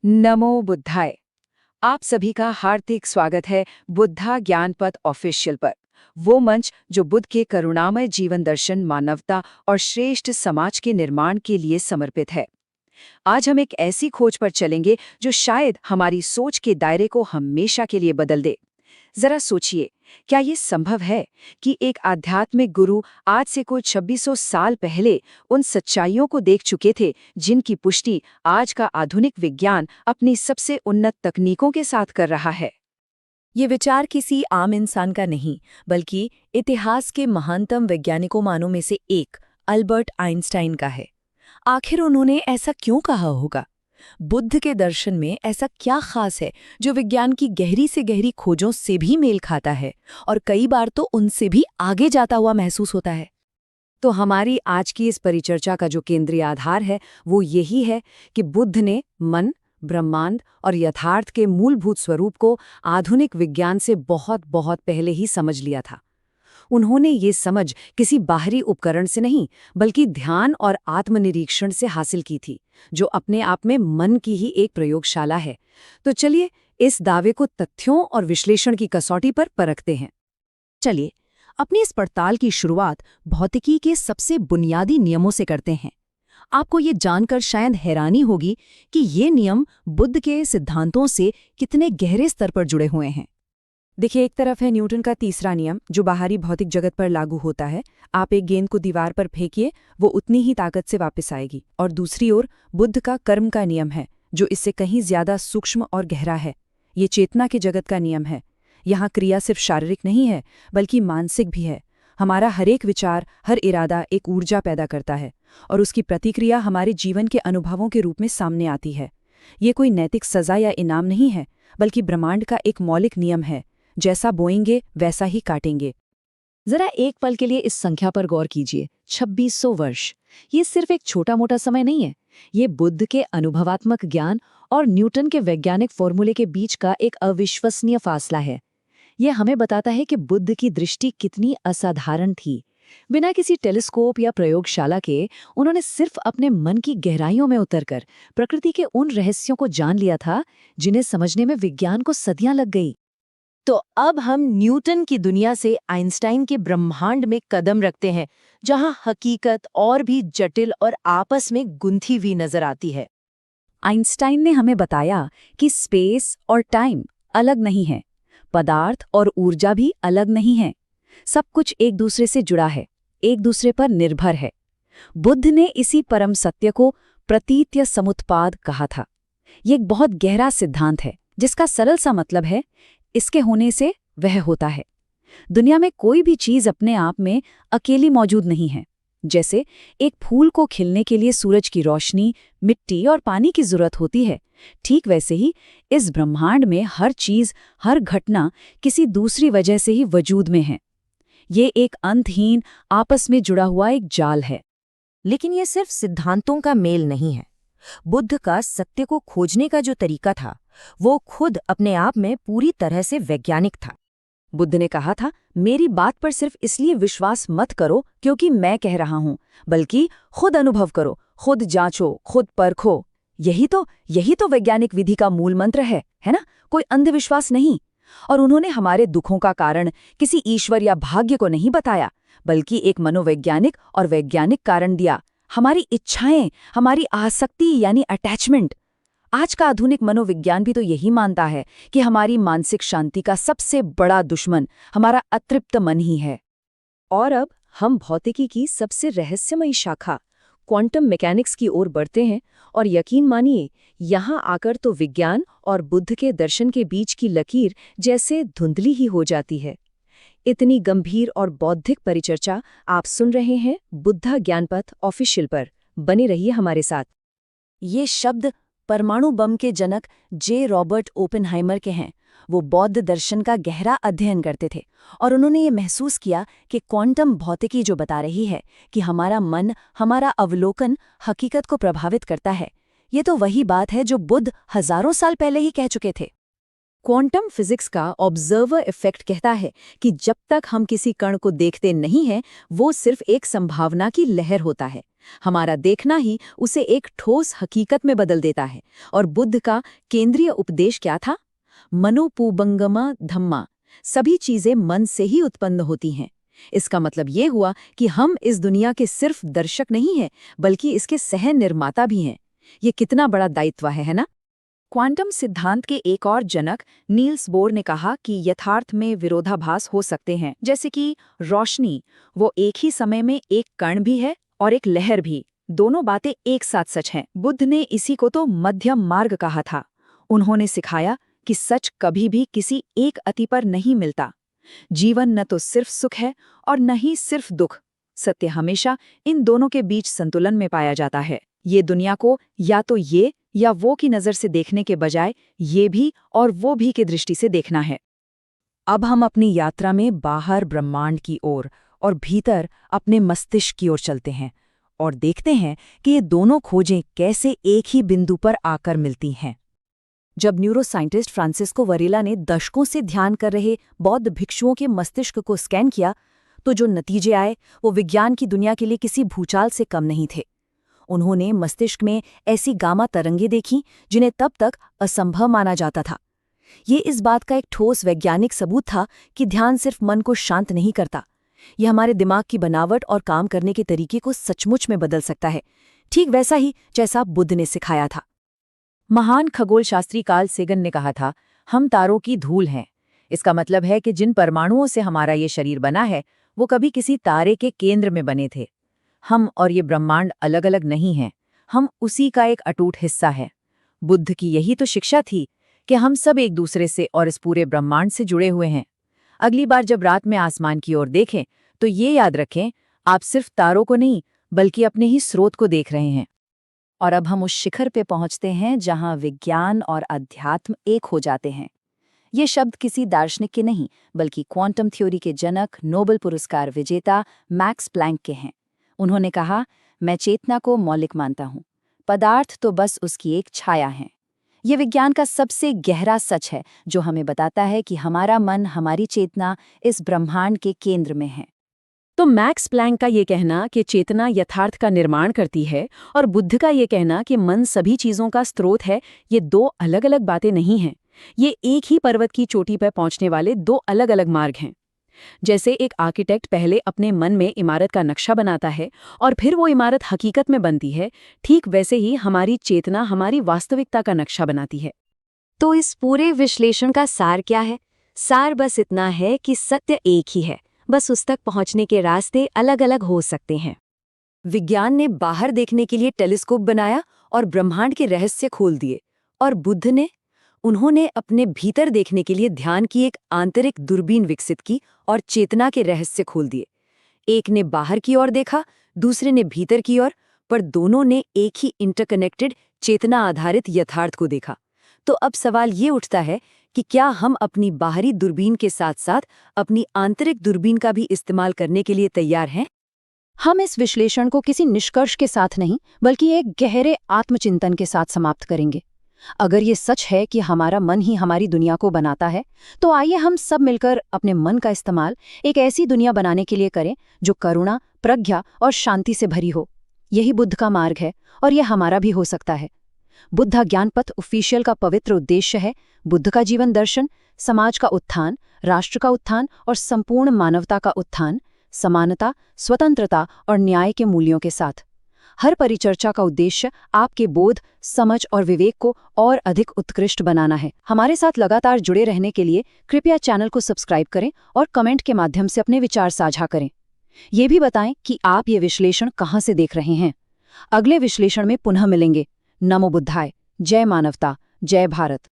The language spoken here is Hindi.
नमो बुद्धाय। आप सभी का हार्दिक स्वागत है बुद्धा ज्ञान पथ ऑफिशियल पर। वो मंच जो बुद्ध के करुणामय जीवन दर्शन, मानवता और श्रेष्ठ समाज के निर्माण के लिए समर्पित है। आज हम एक ऐसी खोज पर चलेंगे जो शायद हमारी सोच के दायरे को हमेशा के लिए बदल दे। जरा सोचिए, क्या ये संभव है कि एक आध्यात्मिक गुरु आज से कुछ 2600 साल पहले उन सच्चाइयों को देख चुके थे जिनकी पुष्टि आज का आधुनिक विज्ञान अपनी सबसे उन्नत तकनीकों के साथ कर रहा है। ये विचार किसी आम इंसान का नहीं, बल्कि इतिहास के महानतम वैज्ञानिकों मानों में से एक अल्बर्ट आइंस्टाइन का है। आखिर उन्होंने ऐसा क्यों कहा होगा? बुद्ध के दर्शन में ऐसा क्या खास है जो विज्ञान की गहरी से गहरी खोजों से भी मेल खाता है और कई बार तो उनसे भी आगे जाता हुआ महसूस होता है? तो हमारी आज की इस परिचर्चा का जो केंद्रीय आधार है वो यही है कि बुद्ध ने मन, ब्रह्मांड और यथार्थ के मूलभूत स्वरूप को आधुनिक विज्ञान से बहुत बहुत पहले ही समझ लिया था। उन्होंने ये समझ किसी बाहरी उपकरण से नहीं, बल्कि ध्यान और आत्मनिरीक्षण से हासिल की थी, जो अपने आप में मन की ही एक प्रयोगशाला है। तो चलिए इस दावे को तथ्यों और विश्लेषण की कसौटी पर परखते हैं। चलिए अपनी इस पड़ताल की शुरुआत भौतिकी के सबसे बुनियादी नियमों से करते हैं। आपको ये जानकर शायद हैरानी होगी कि ये नियम बुद्ध के सिद्धांतों से कितने गहरे स्तर पर जुड़े हुए हैं। देखिए, एक तरफ है न्यूटन का तीसरा नियम जो बाहरी भौतिक जगत पर लागू होता है। आप एक गेंद को दीवार पर फेंकिए, वो उतनी ही ताकत से वापस आएगी। और दूसरी ओर बुद्ध का कर्म का नियम है जो इससे कहीं ज्यादा सूक्ष्म और गहरा है। ये चेतना के जगत का नियम है। यहाँ क्रिया सिर्फ शारीरिक नहीं है बल्कि मानसिक भी है। हमारा हर एक विचार, हर इरादा एक ऊर्जा पैदा करता है और उसकी प्रतिक्रिया हमारे जीवन के अनुभवों के रूप में सामने आती है। ये कोई नैतिक सजा या इनाम नहीं है, बल्कि ब्रह्मांड का एक मौलिक नियम है, जैसा बोएंगे वैसा ही काटेंगे। जरा एक पल के लिए इस संख्या पर गौर कीजिए, 2600 वर्ष। ये सिर्फ एक छोटा मोटा समय नहीं है। ये बुद्ध के अनुभवात्मक ज्ञान और न्यूटन के वैज्ञानिक फॉर्मूले के बीच का एक अविश्वसनीय फासला है। ये हमें बताता है कि बुद्ध की दृष्टि कितनी असाधारण थी। बिना किसी टेलीस्कोप या प्रयोगशाला के उन्होंने सिर्फ अपने मन की गहराइयों में उतरकर प्रकृति के उन रहस्यों को जान लिया था जिन्हें समझने में विज्ञान को सदियां लग गई। तो अब हम न्यूटन की दुनिया से आइंस्टाइन के ब्रह्मांड में कदम रखते हैं, जहां हकीकत और भी जटिल और आपस में गुंथी हुई नजर आती है। आइंस्टाइन ने हमें बताया कि स्पेस और टाइम अलग नहीं है, पदार्थ और ऊर्जा भी अलग नहीं है। सब कुछ एक दूसरे से जुड़ा है, एक दूसरे पर निर्भर है। बुद्ध ने इसी परम सत्य को प्रतीत्य समुत्पाद कहा था। ये एक बहुत गहरा सिद्धांत है जिसका सरल सा मतलब है, इसके होने से वह होता है। दुनिया में कोई भी चीज अपने आप में अकेली मौजूद नहीं है। जैसे एक फूल को खिलने के लिए सूरज की रोशनी, मिट्टी और पानी की जरूरत होती है, ठीक वैसे ही इस ब्रह्मांड में हर चीज, हर घटना किसी दूसरी वजह से ही वजूद में है। ये एक अंतहीन, आपस में जुड़ा हुआ एक जाल है। लेकिन ये सिर्फ सिद्धांतों का मेल नहीं है। बुद्ध का सत्य को खोजने का जो तरीका था, वो खुद अपने आप में पूरी तरह से वैज्ञानिक था। बुद्ध ने कहा था, मेरी बात पर सिर्फ इसलिए विश्वास मत करो क्योंकि मैं कह रहा हूं, बल्कि खुद अनुभव करो, खुद जांचो, खुद परखो। यही तो वैज्ञानिक विधि का मूल मंत्र है ना? कोई अंधविश्वास नहीं। और उन्होंने हमारे दुखों का कारण किसी ईश्वर या भाग्य को नहीं बताया, बल्कि एक मनोवैज्ञानिक और वैज्ञानिक कारण दिया। हमारी इच्छाएं, हमारी आसक्ति यानी अटैचमेंट। आज का आधुनिक मनोविज्ञान भी तो यही मानता है कि हमारी मानसिक शांति का सबसे बड़ा दुश्मन हमारा अतृप्त मन ही है। और अब हम भौतिकी की सबसे रहस्यमयी शाखा क्वांटम मैकेनिक्स की ओर बढ़ते हैं, और यकीन मानिए, यहाँ आकर तो विज्ञान और बुद्ध के दर्शन के बीच की लकीर जैसे धुंधली ही हो जाती है। इतनी गंभीर और बौद्धिक परिचर्चा आप सुन रहे हैं बुद्धा ज्ञानपथ ऑफिशियल पर। बने रहिए हमारे साथ। ये शब्द परमाणु बम के जनक जे रॉबर्ट ओपेनहाइमर के हैं। वो बौद्ध दर्शन का गहरा अध्ययन करते थे और उन्होंने ये महसूस किया कि क्वांटम भौतिकी जो बता रही है कि हमारा मन, हमारा अवलोकन हकीकत को प्रभावित करता है, ये तो वही बात है जो बुद्ध हजारों साल पहले ही कह चुके थे। क्वांटम फिजिक्स का ऑब्जर्वर इफेक्ट कहता है कि जब तक हम किसी कण को देखते नहीं हैं, वो सिर्फ एक संभावना की लहर होता है। हमारा देखना ही उसे एक ठोस हकीकत में बदल देता है। और बुद्ध का केंद्रीय उपदेश क्या था? मनोपूबंगमा धम्मा, सभी चीजें मन से ही उत्पन्न होती हैं। इसका मतलब ये हुआ कि हम इस दुनिया के सिर्फ दर्शक नहीं हैं, बल्कि इसके सह निर्माता भी हैं। ये कितना बड़ा दायित्व है ना? क्वांटम सिद्धांत के एक और जनक नील्स बोर ने कहा कि यथार्थ में विरोधाभास हो सकते हैं, जैसे कि रोशनी, वो एक ही समय में एक कण भी है और एक लहर भी। दोनों बातें एक साथ सच हैं। बुद्ध ने इसी को तो मध्यम मार्ग कहा था। उन्होंने सिखाया कि सच कभी भी किसी एक अति पर नहीं मिलता। जीवन न तो सिर्फ सुख है और न ही सिर्फ दुख। सत्य हमेशा इन दोनों के बीच संतुलन में पाया जाता है। ये दुनिया को या तो ये या वो की नज़र से देखने के बजाय ये भी और वो भी की दृष्टि से देखना है। अब हम अपनी यात्रा में बाहर ब्रह्मांड की ओर और भीतर अपने मस्तिष्क की ओर चलते हैं और देखते हैं कि ये दोनों खोजें कैसे एक ही बिंदु पर आकर मिलती हैं। जब न्यूरोसाइंटिस्ट फ्रांसिस्को वरेला ने दशकों से ध्यान कर रहे बौद्ध भिक्षुओं के मस्तिष्क को स्कैन किया, तो जो नतीजे आए वो विज्ञान की दुनिया के लिए किसी भूचाल से कम नहीं थे। उन्होंने मस्तिष्क में ऐसी गामा तरंगें देखीं जिन्हें तब तक असंभव माना जाता था। ये इस बात का एक ठोस वैज्ञानिक सबूत था कि ध्यान सिर्फ मन को शांत नहीं करता, ये हमारे दिमाग की बनावट और काम करने के तरीके को सचमुच में बदल सकता है, ठीक वैसा ही जैसा बुद्ध ने सिखाया था। महान खगोल शास्त्री कार्ल सेगन ने कहा था, हम तारों की धूल हैं। इसका मतलब है कि जिन परमाणुओं से हमारा ये शरीर बना है वो कभी किसी तारे के केंद्र में बने थे। हम और ये ब्रह्मांड अलग अलग नहीं हैं, हम उसी का एक अटूट हिस्सा है। बुद्ध की यही तो शिक्षा थी कि हम सब एक दूसरे से और इस पूरे ब्रह्मांड से जुड़े हुए हैं। अगली बार जब रात में आसमान की ओर देखें तो ये याद रखें, आप सिर्फ तारों को नहीं बल्कि अपने ही स्रोत को देख रहे हैं। और अब हम उस शिखर पे पहुंचते हैं जहां विज्ञान और अध्यात्म एक हो जाते हैं। ये शब्द किसी दार्शनिक के नहीं बल्कि क्वांटम थ्योरी के जनक, नोबेल पुरस्कार विजेता मैक्स प्लैंक के हैं। उन्होंने कहा, मैं चेतना को मौलिक मानता हूँ, पदार्थ तो बस उसकी एक छाया है। ये विज्ञान का सबसे गहरा सच है जो हमें बताता है कि हमारा मन, हमारी चेतना इस ब्रह्मांड के केंद्र में है। तो मैक्स प्लैंक का ये कहना कि चेतना यथार्थ का निर्माण करती है और बुद्ध का ये कहना कि मन सभी चीज़ों का स्रोत है, ये दो अलग अलग बातें नहीं हैं। ये एक ही पर्वत की चोटी पर पहुंचने वाले दो अलग अलग मार्ग हैं। जैसे एक आर्किटेक्ट पहले अपने मन में इमारत का नक्शा बनाता है और फिर वो इमारत हकीकत में बनती है, ठीक वैसे ही हमारी चेतना हमारी वास्तविकता का नक्शा बनाती है। तो इस पूरे विश्लेषण का सार क्या है? सार बस इतना है कि सत्य एक ही है, बस उस तक पहुंचने के रास्ते अलग अलग हो सकते हैं। विज्ञान ने बाहर देखने के लिए टेलीस्कोप बनाया और ब्रह्मांड के रहस्य खोल दिए, और बुद्ध ने उन्होंने अपने भीतर देखने के लिए ध्यान की एक आंतरिक दूरबीन विकसित की और चेतना के रहस्य खोल दिए। एक ने बाहर की ओर देखा, दूसरे ने भीतर की ओर, पर दोनों ने एक ही इंटरकनेक्टेड चेतना आधारित यथार्थ को देखा। तो अब सवाल ये उठता है कि क्या हम अपनी बाहरी दूरबीन के साथ साथ अपनी आंतरिक दूरबीन का भी इस्तेमाल करने के लिए तैयार हैं? हम इस विश्लेषण को किसी निष्कर्ष के साथ नहीं बल्कि एक गहरे आत्मचिंतन के साथ समाप्त करेंगे। अगर ये सच है कि हमारा मन ही हमारी दुनिया को बनाता है, तो आइए हम सब मिलकर अपने मन का इस्तेमाल एक ऐसी दुनिया बनाने के लिए करें जो करुणा, प्रज्ञा और शांति से भरी हो। यही बुद्ध का मार्ग है और यह हमारा भी हो सकता है। बुद्ध ज्ञान पथ ऑफिशियल का पवित्र उद्देश्य है बुद्ध का जीवन दर्शन, समाज का उत्थान, राष्ट्र का उत्थान और संपूर्ण मानवता का उत्थान, समानता, स्वतंत्रता और न्याय के मूल्यों के साथ। हर परिचर्चा का उद्देश्य आपके बोध, समझ और विवेक को और अधिक उत्कृष्ट बनाना है। हमारे साथ लगातार जुड़े रहने के लिए कृपया चैनल को सब्सक्राइब करें और कमेंट के माध्यम से अपने विचार साझा करें। ये भी बताएं कि आप ये विश्लेषण कहाँ से देख रहे हैं। अगले विश्लेषण में पुनः मिलेंगे। नमो बुद्धाय। जय मानवता, जय भारत।